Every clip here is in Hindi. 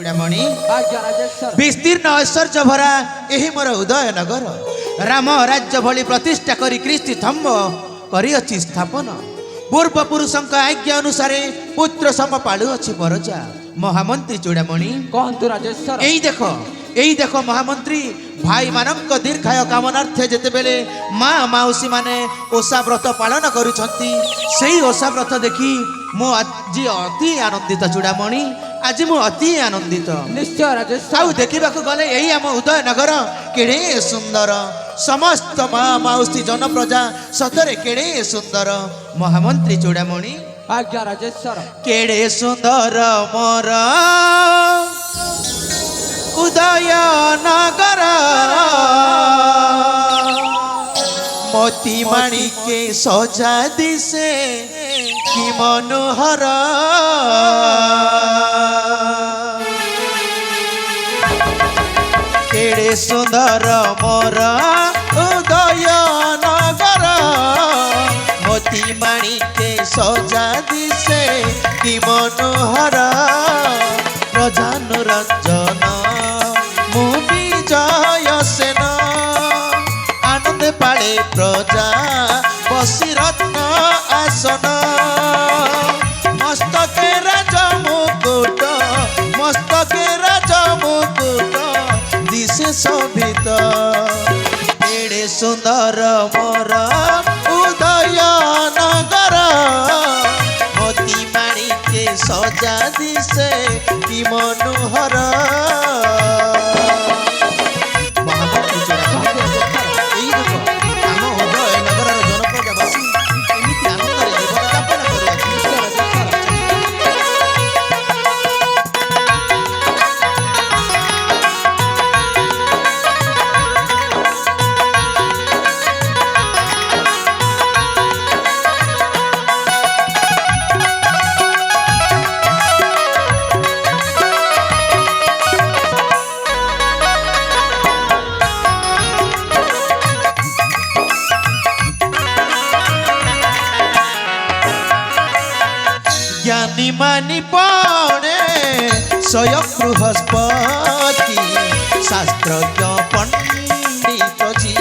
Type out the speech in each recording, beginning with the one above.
चूड़ामणि विस्तीर्ण ऐश्वर्य भरा यही मोर उदय नगर राम राज्य भली प्रतिष्ठा करी कृष्टि थम्ब करिअछि स्थापन पूर्व पुरुषों आज्ञा अनुसार पुत्र सम पालु अच्छी परजा महामंत्री चूड़ामणि कहतु राजेश्वर यही देख महामंत्री भाई मानक दीर्घाय कामनार्थे जेते बेले माँ माउसी माने ओषा व्रत पालन करुछंती सेही ओषा व्रत देखी मु आज अति आनंदित चूड़ामणि आज मु अति आनंदित निश्चय राजेश्वर आउ देखा गले यही आम उदय नगर केड़े सुंदर समस्त माँ माउसी जन प्रजा सतरे केड़े सुंदर महामंत्री चूड़ामणि आज्ञा राजेश्वर केड़े सुंदर मोर उदय नगर मोती माणिके सजा दिसे कि मनोहर केड़े सुंदर मोर उदय नगर मोती माणिके सजा दिसे कि मनोहर प्रजानुरंजन मु विजय सेन आनंद पाले प्रजा बसी रत्न आसन मस्तके राज मुकुट मस्तके राज मुकुट दिशे शोभित केड़े सुंदर मोर उदय नगर मोती माणिके सजा दिशे कि मनोहर ज्ञानी मानी पाणे स्वयं बृहस्पति शास्त्रज्ञ पंडित जी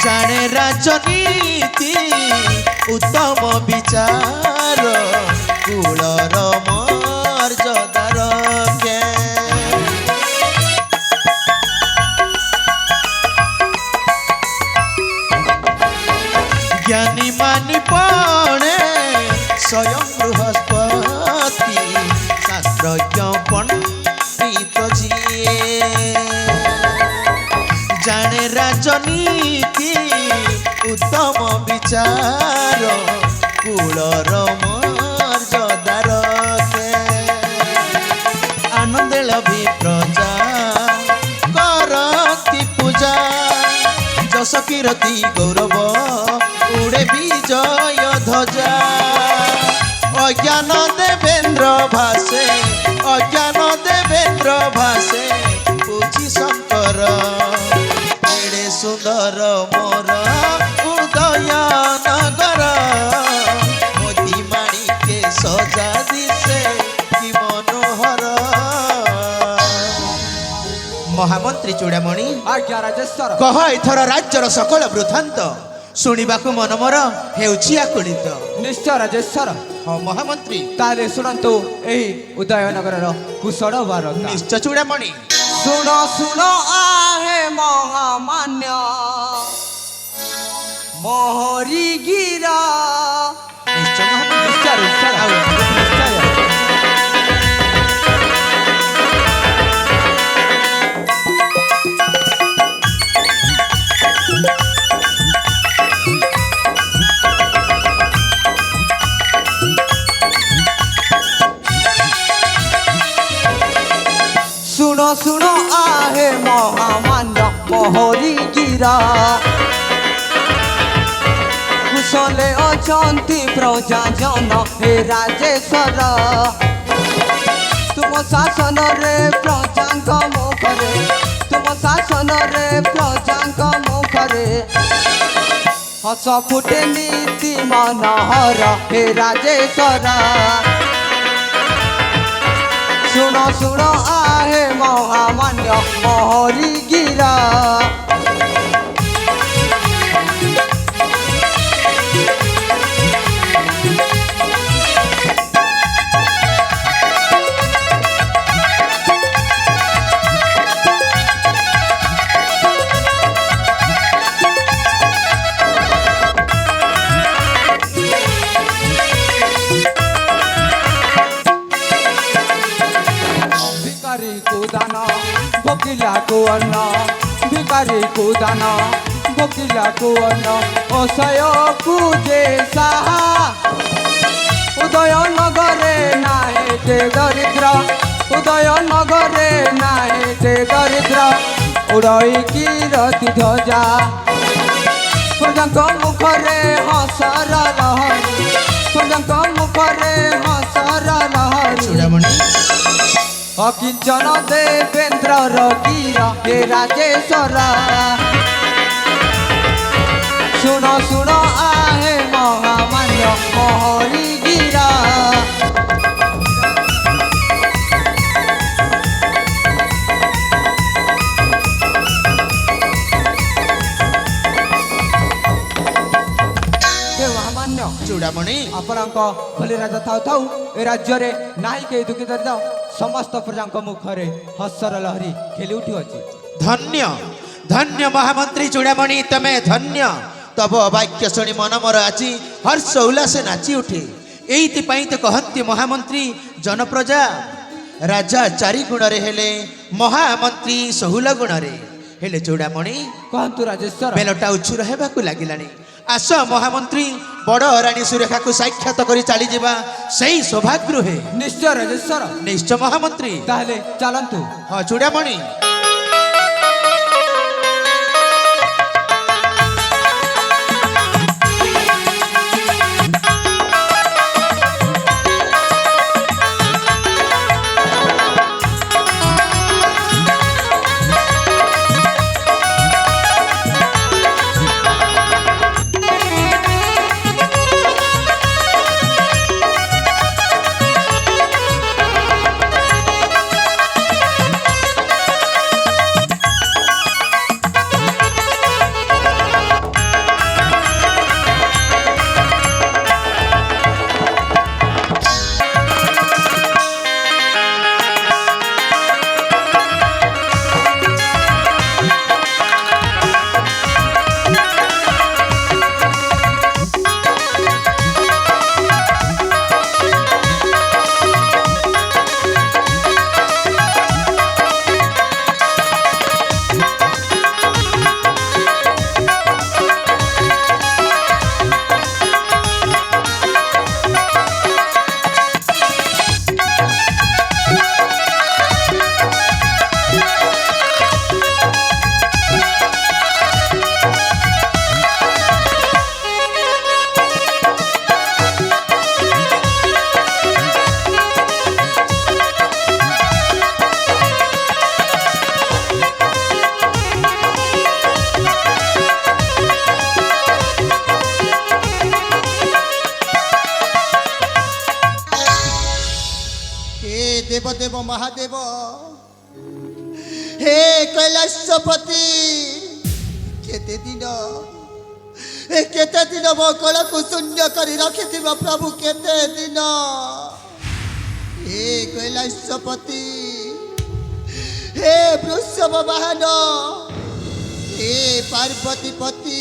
जाने राजनीति उत्तम विचार कुलर मर्यादार ज्ञानी मानी पाणे स्वयं बृहस्पति शास्त्रज्ञ पंडित जी जाने राजनीति उत्तम विचार कुलर मर्यादार आनंद लभी प्रजा करती पूजा जस कीर्ति गौरव उड़े विजय ध्वजा अज्ञान देवेंद्र भाषे अज्ञान देवेंद्र भाषे पूजी शंकर एड़े सुंदर मोर उदय नगर मोती माणिके सजा दिसे कि मनोहर महामंत्री चूड़ामणि आज्ञा राजेश्वर कह एथर राज्यर सकल वृत्तांत शुणिबाकु मन मोर हेउछि आकुलित निश्चय राजेश्वर हाँ महामंत्री ताले शुणु यही उदय नगर कुशल वार्ता निश्चय चूड़ामणि शुण शुण आहे महामान्य मोहरी गिरा निश्चय महामंत्री निश्चय शुण शुण आहे महामान्य मोहरी गिरा कुशले अचंती प्रजा जन हे राजेश्वर तुम शासन रे प्रजांक मुखरे तुम शासन रे प्रजांक मुखरे हस फुटे नीति मनोहर हे राजेश्वर ଶୁଣ ଆହେ ମହାମାନ୍ୟ ମୋହରି ଗିରା भोकिला को अन्न भिकारी को दान भोकिला को अन्न असय पूजे साहा उदय नगरे नाहे ते दरिद्र उदय नगरे नाहे ते दरिद्र उड़ई की रति ध्वजा प्रजाक मुखरे हसर लहरी प्रजाक मुखरे हसर लहरी अकिंचन देवेंद्र गिरा हे राजेश्वर शुण शुण आहे महामान्य मोहरी गिरा चूड़ामणि आपणक भली राजा थाउ थाउ ए राज्य रे नाही के दुखी दर्द समस्त प्रजाक मुखरे हसर लहरी खेली उठी अछि धन्य धन्य महामंत्री चूड़ामणि तमे धन्य तब वाक्य शुणी मन मोर आज हर्ष उल्लास नाची उठे एइति पई तो कहंती महामंत्री जनप्रजा राजा चारि गुण रे हेले महामंत्री 16 गुण रे हेले चूड़ामणि कहंतु राजेश्वर बेलटा उछुर हेबाकू लागिलानी आस महामंत्री बड़ रानी सुरेखा को साक्षात करी चली जावा सही सौभाग्य है निश्चय राजेश्वर निश्चय महामंत्री ताहले चलंतु हाँ चूड़ामणि देवदेव महादेव हे कैलाशपति केते दिन मो कल को शून्य कर रखि प्रभु केते दिन हे कैलाशपति हे वृषभ वाहन हे पार्वती पति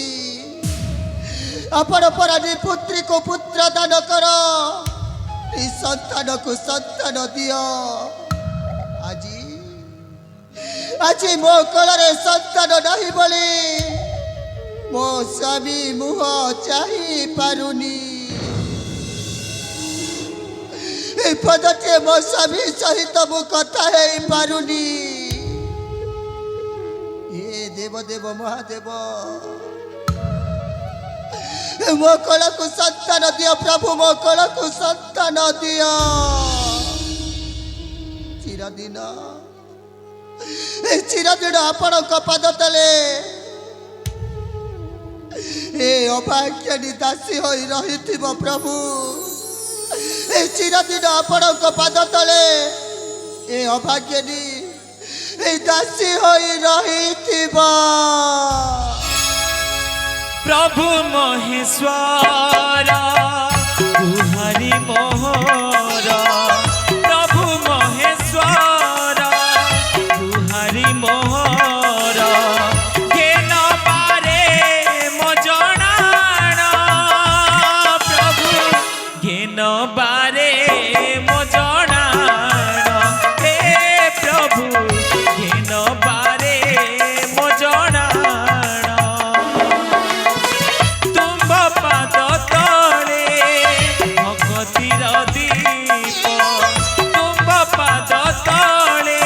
अपन परानी पुत्री को पुत्र दान कर संतान को संतान दियो आज मो कलरे संतान नहीं बोली मो स्वामी मुह चाही पारुनी पदटे मो स्वामी सहित मु कथा है पारुनी हे देवदेव महादेव मो कल को संतान दियो प्रभु मो कल को संतान दियो चिरदिन आपण पद तले ए अभाग्यनी दासी हो रही प्रभु चिरदिन आपण पद तले ए ଅଭାଗ୍ୟନୀ এই ଦାସୀ ହୋଇ ରହିଥିବା प्रभु महेश्वर गुहारी मोहर प्रभु महेश्वर गुहारी मोहर घेन बारे मो जणाण प्रभु घेन बारे मो जणाण हे प्रभु घेन बारे मो जणाण पाद तले भगतीर दीप तुम पाद तले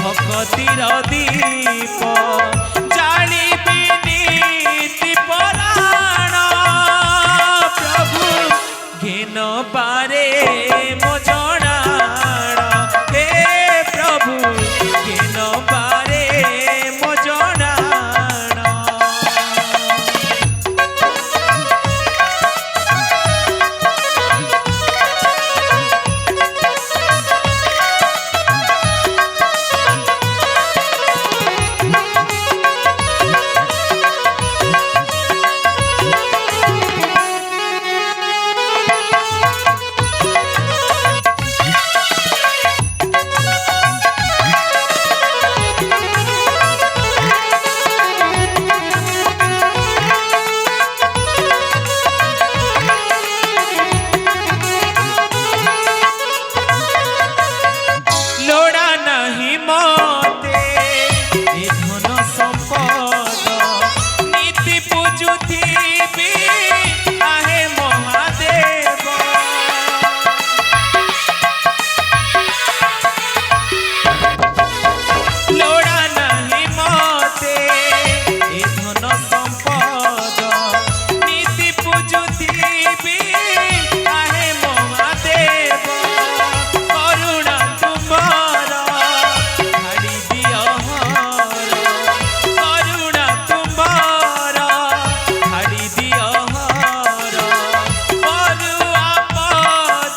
भगतीर दीप जालिबी नीति पराण प्रभु घेन बारे मो जणाण हे प्रभु घेन बारे मो जणाण लोड़ा नहीं मते ए धन संपद नीति पूजुथिबी आहे महादेव लोड़ा नहीं मते ए धन संपद नीति पूजुथिबी आहे महादेव करुणा तुम्हारा ढाली दियो हर करुणा तुम्हारा ढाली दियो हर करू आप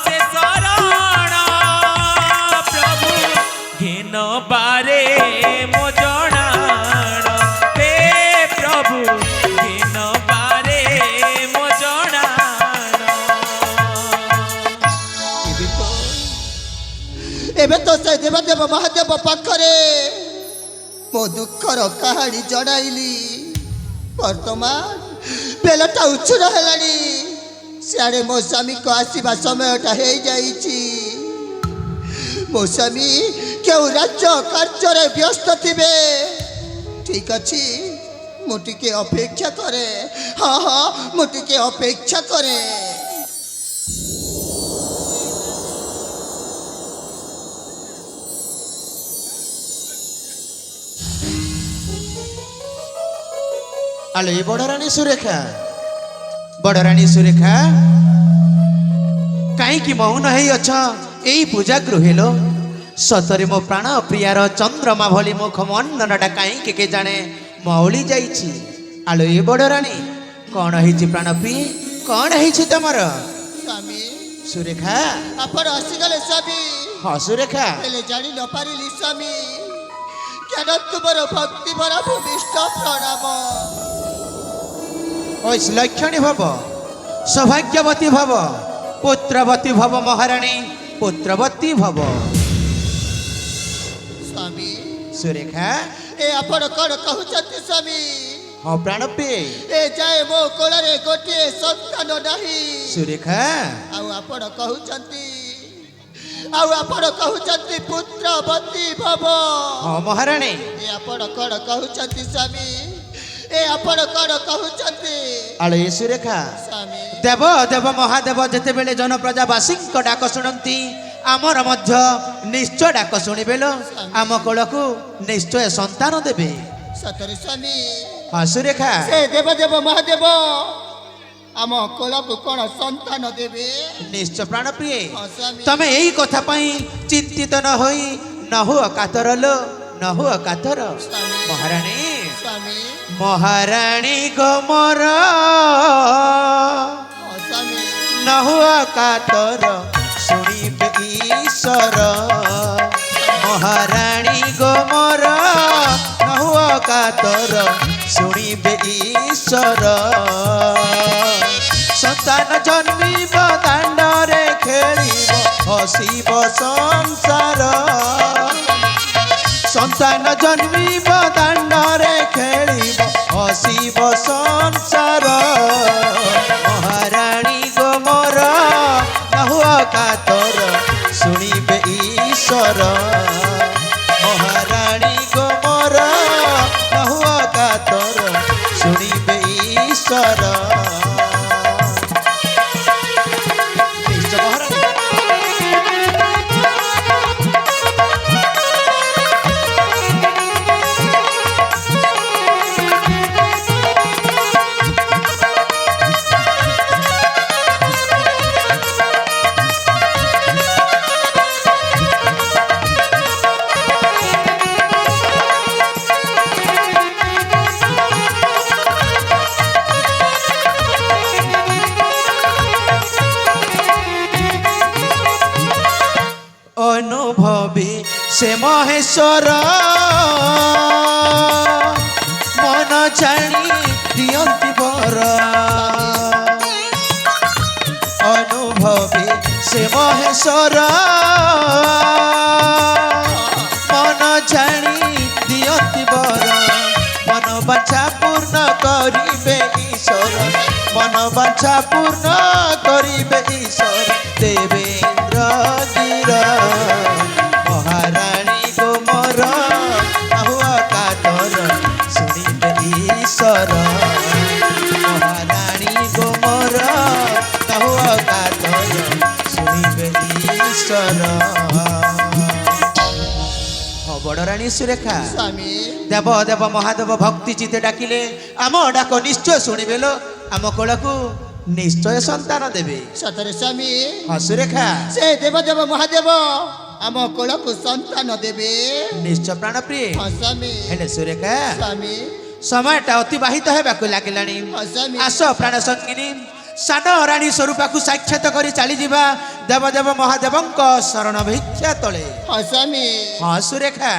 से शरण प्रभु घेन बारे मो जणाण हे प्रभु घेन बारे मो जणाण ଏବେ ତ ସେ ଦେବାଦେବ ମହାଦେବ ପାଖରେ ମୋ ଦୁଃଖର କାହାଣୀ ଜଣାଇଲି ବର୍ତ୍ତମାନ ବେଲଟା ଉଛୁର ହେଲାଣି ସିଆଡ଼େ ମୋ ସ୍ୱାମୀଙ୍କ ଆସିବା ସମୟଟା ହେଇଯାଇଛି ମୋ ସ୍ୱାମୀ କେଉଁ ରାଜ୍ୟ କାର୍ଯ୍ୟରେ ବ୍ୟସ୍ତ ଥିବେ ଠିକ୍ ଅଛି ମୁଁ ଟିକେ ଅପେକ୍ଷା କରେ ହଁ ମୁଁ ଟିକେ ଅପେକ୍ଷା କରେ आलो ये बड़रानी सुरेखा बड़रानी सुरेखा कहीं मौन है अच्छा यही पूजा गृहिलो सतरे मो प्राण प्रियार चंद्रमा भली मुख मनटा कहीं के जाने मौली जाइछि आलो ये बड़रानी कौन है प्राण प्रिय कौन है तुमर ସ୍ୱାମୀ सुरेखा ଆପଣ ଆସିଗଲେ ସ୍ୱାମୀ हाँ सुरेखा ହେଲେ ଜାଣି ନ ପାରିଲି ସ୍ୱାମୀ କେନ ତୁମର ଭକ୍ତି ଭରା ଭୂମିଷ୍ଠ ପ୍ରଣାମ लक्षणी भव सौभाग्यवती भव पुत्रवती भव महाराणी पुत्रवती भव ସ୍ୱାମୀ सुरेखा ଏ ଆପଣ କ'ଣ କହୁଛନ୍ତି ସ୍ୱାମୀ हाँ प्राण पे ଏ ଯାଏ ମୋ କୋଳରେ ଗୋଟିଏ ସନ୍ତାନ ନାହିଁ सुरेखा ଆଉ ଆପଣ କହୁଛନ୍ତି ପୁତ୍ରବତୀ ଭବ हाँ महाराणी ଏ ଆପଣ କ'ଣ କହୁଛନ୍ତି ସ୍ୱାମୀ ଏ ଆପଣ କ'ଣ କହୁଛନ୍ତି आलो ये सुरेखा ସ୍ୱାମୀ देव देव महादेव जेते बेले जनप्रजावासी डाक शुणती आमर मध्य निश्चय डाक शुणिबे लो आम कोल को निश्चय संतान देवे ସତରେ ସ୍ୱାମୀ हाँ सुरेखा ସେ ଦେବଦେବ ମହାଦେବ ଆମ କୋଳକୁ କ'ଣ ସନ୍ତାନ ଦେବେ निश्चय प्राण प्रिय ହଁ ସ୍ୱାମୀ तमे यही कथा पाई चिंतित न होई न हो कातर लो न हो कातर ସ୍ୱାମୀ महाराणी ସ୍ୱାମୀ महाराणी गोमर ହଁ ସ୍ୱାମୀ न हुआ कातर सुनिबे ईश्वर ମହାରାଣୀ ଗୋ ମୋର ନହୁଅ କାତର ଶୁଣିବେ ଈଶ୍ୱର ସନ୍ତାନ ଜନ୍ମିବ ଦାଣ୍ଡରେ ଖେଳିବ ହସିବ ସଂସାର ସନ୍ତାନ ଜନ୍ମିବ ଦାଣ୍ଡରେ ଖେଳିବ ହସିବ ସଂସାର ମହାରାଣୀ ଗୋ ମୋର ନହୁଅ କାତର ଶୁଣିବେ ଈଶ୍ୱର ମହାରାଣୀ ଗୋ ମୋର ନହୁଅ କାତର ଶୁଣିବେ ଈଶ୍ୱର ନିଶ୍ଚୟ ମହାରାଣୀ অনুভবী সে মহেশ্বর মন জানি দিয়ন্তি বর অনুভবী সে মহেশ্বর মন জানি দিয়ন্তি বর মন বাঞ্ছা পূর্ণ করিবে ঈশ্বর মন বাঞ্ছা পূর্ণ করিবে ঈশ্বর দেবেন্দ্র গির মহারাণী গো মোর নহুଅ কাতর শুনিবে ঈশ্বর মহারাণী গো মোর নহুଅ কাতর শুনিবে ঈশ্বর বড় রানী সুরেখা স্বামী দেব দেব মহাদেব ভক্তি চিতে ডাকিলে আম ডাক নিশ্চয় শুনিবে লো আম কোଳକୁ নিশ্চয় সন্তান দেবে সতরে স্বামী ହଁ ସୁରେଖା ସେ ଦେବଦେବ ମହାଦେବ ଆମ କୋଳକୁ ସନ୍ତାନ ଦେବେ ନିଶ୍ଚୟ ପ୍ରାଣ ପ୍ରିୟ ହଁ ସ୍ୱାମୀ ହେଲେ ସୁରେଖା ସ୍ୱାମୀ সময়টা অতিবাহিত ହେବାକୁ ଲାଗିଲାଣି ହଁ ସ୍ୱାମୀ ଆସ ପ୍ରାଣ ସଙ୍ଗିନୀ ସାନ ରାଣୀ ସ୍ୱରୂପାକୁ ସାକ୍ଷାତ କରି ଚାଲିଯିବା ଦେବଦେବ ମହାଦେବଙ୍କ ଶରଣ ଭିକ୍ଷା ତଳେ ହଁ ସ୍ୱାମୀ ହଁ ସୁରେଖା